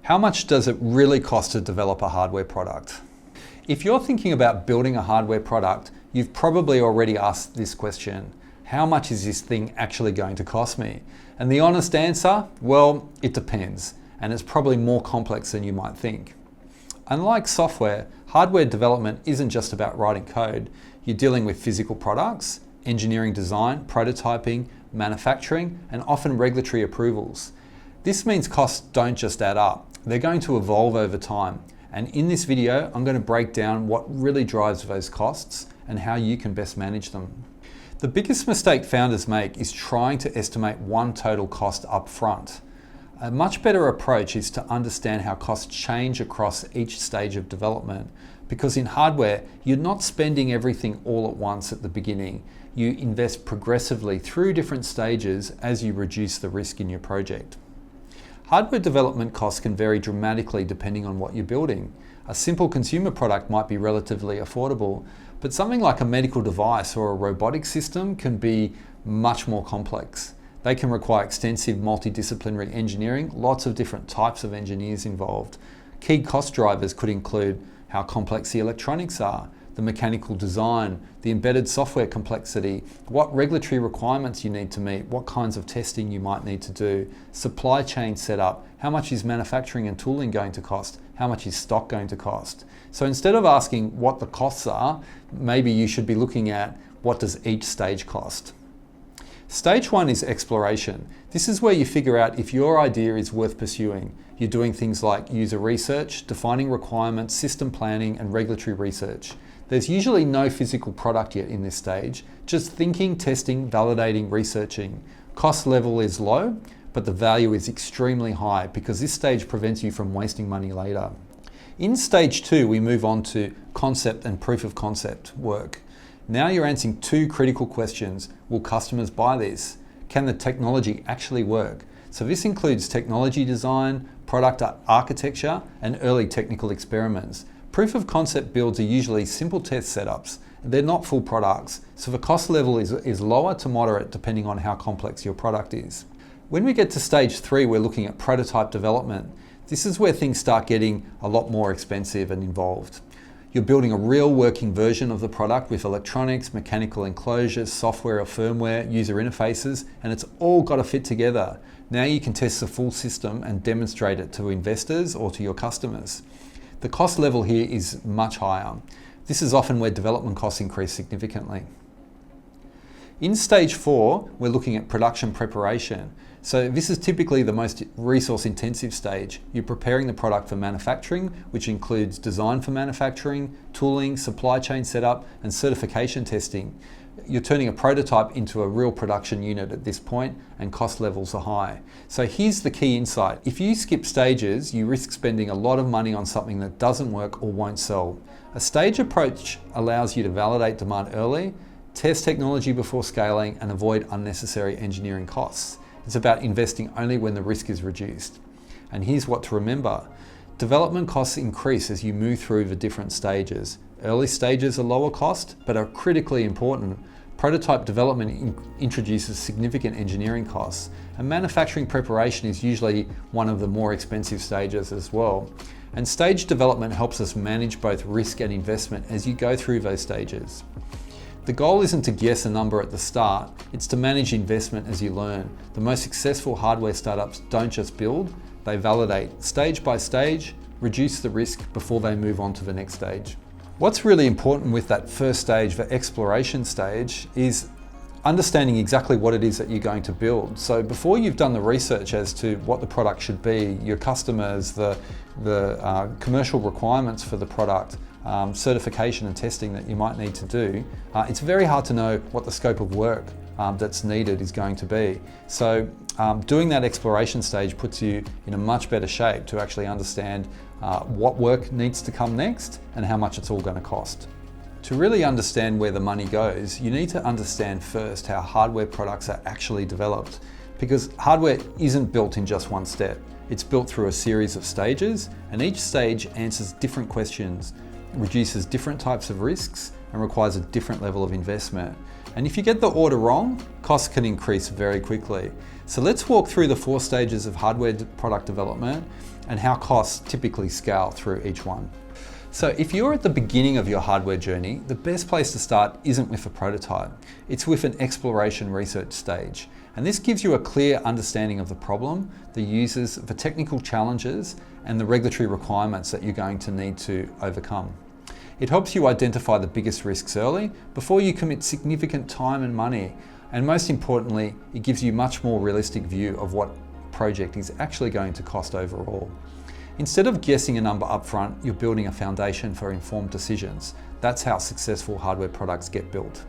How much does it really cost to develop a hardware product? If you're thinking about building a hardware product, you've probably already asked this question. How much is this thing actually going to cost me? And the honest answer, well, it depends, and it's probably more complex than you might think. Unlike software, hardware development isn't just about writing code. You're dealing with physical products, engineering design, prototyping, manufacturing, and often regulatory approvals. This means costs don't just add up. They're going to evolve over time. And in this video, I'm going to break down what really drives those costs and how you can best manage them. The biggest mistake founders make is trying to estimate one total cost up front. A much better approach is to understand how costs change across each stage of development, because in hardware, you're not spending everything all at once at the beginning. You invest progressively through different stages as you reduce the risk in your project. Hardware development costs can vary dramatically depending on what you're building. A simple consumer product might be relatively affordable, but something like a medical device or a robotic system can be much more complex. They can require extensive multidisciplinary engineering, lots of different types of engineers involved. Key cost drivers could include how complex the electronics are, the mechanical design, the embedded software complexity, what regulatory requirements you need to meet, what kinds of testing you might need to do, supply chain setup, how much is manufacturing and tooling going to cost, how much is stock going to cost. So instead of asking what the costs are, maybe you should be looking at what does each stage cost. Stage one is exploration. This is where you figure out if your idea is worth pursuing. You're doing things like user research, defining requirements, system planning, and regulatory research. There's usually no physical product yet in this stage, just thinking, testing, validating, researching. Cost level is low, but the value is extremely high because this stage prevents you from wasting money later. In stage two, we move on to concept and proof of concept work. Now you're answering two critical questions. Will customers buy this? Can the technology actually work? So this includes technology design, product architecture, and early technical experiments. Proof of concept builds are usually simple test setups. They're not full products, so the cost level is lower to moderate depending on how complex your product is. When we get to stage three, we're looking at prototype development. This is where things start getting a lot more expensive and involved. You're building a real working version of the product with electronics, mechanical enclosures, software or firmware, user interfaces, and it's all got to fit together. Now you can test the full system and demonstrate it to investors or to your customers. The cost level here is much higher. This is often where development costs increase significantly. In stage four, we're looking at production preparation. So this is typically the most resource intensive stage. You're preparing the product for manufacturing, which includes design for manufacturing, tooling, supply chain setup, and certification testing. You're turning a prototype into a real production unit at this point, and cost levels are high. So here's the key insight. If you skip stages, you risk spending a lot of money on something that doesn't work or won't sell. A stage approach allows you to validate demand early, test technology before scaling, and avoid unnecessary engineering costs. It's about investing only when the risk is reduced. And here's what to remember. Development costs increase as you move through the different stages. Early stages are lower cost, but are critically important. Prototype development introduces significant engineering costs, and manufacturing preparation is usually one of the more expensive stages as well. And stage development helps us manage both risk and investment as you go through those stages. The goal isn't to guess a number at the start, it's to manage investment as you learn. The most successful hardware startups don't just build, they validate stage by stage, reduce the risk before they move on to the next stage. What's really important with that first stage, the exploration stage, is understanding exactly what it is that you're going to build. So before you've done the research as to what the product should be, your customers, the commercial requirements for the product, certification and testing that you might need to do, it's very hard to know what the scope of work that's needed is going to be. So doing that exploration stage puts you in a much better shape to actually understand what work needs to come next and how much it's all going to cost. To really understand where the money goes, you need to understand first how hardware products are actually developed, because hardware isn't built in just one step. It's built through a series of stages, and each stage answers different questions, reduces different types of risks, and requires a different level of investment. And if you get the order wrong, costs can increase very quickly. So let's walk through the 4 stages of hardware product development and how costs typically scale through each one. So if you're at the beginning of your hardware journey, the best place to start isn't with a prototype. It's with an exploration research stage. And this gives you a clear understanding of the problem, the users, the technical challenges, and the regulatory requirements that you're going to need to overcome. It helps you identify the biggest risks early before you commit significant time and money. And most importantly, it gives you a much more realistic view of what a project is actually going to cost overall. Instead of guessing a number upfront, you're building a foundation for informed decisions. That's how successful hardware products get built.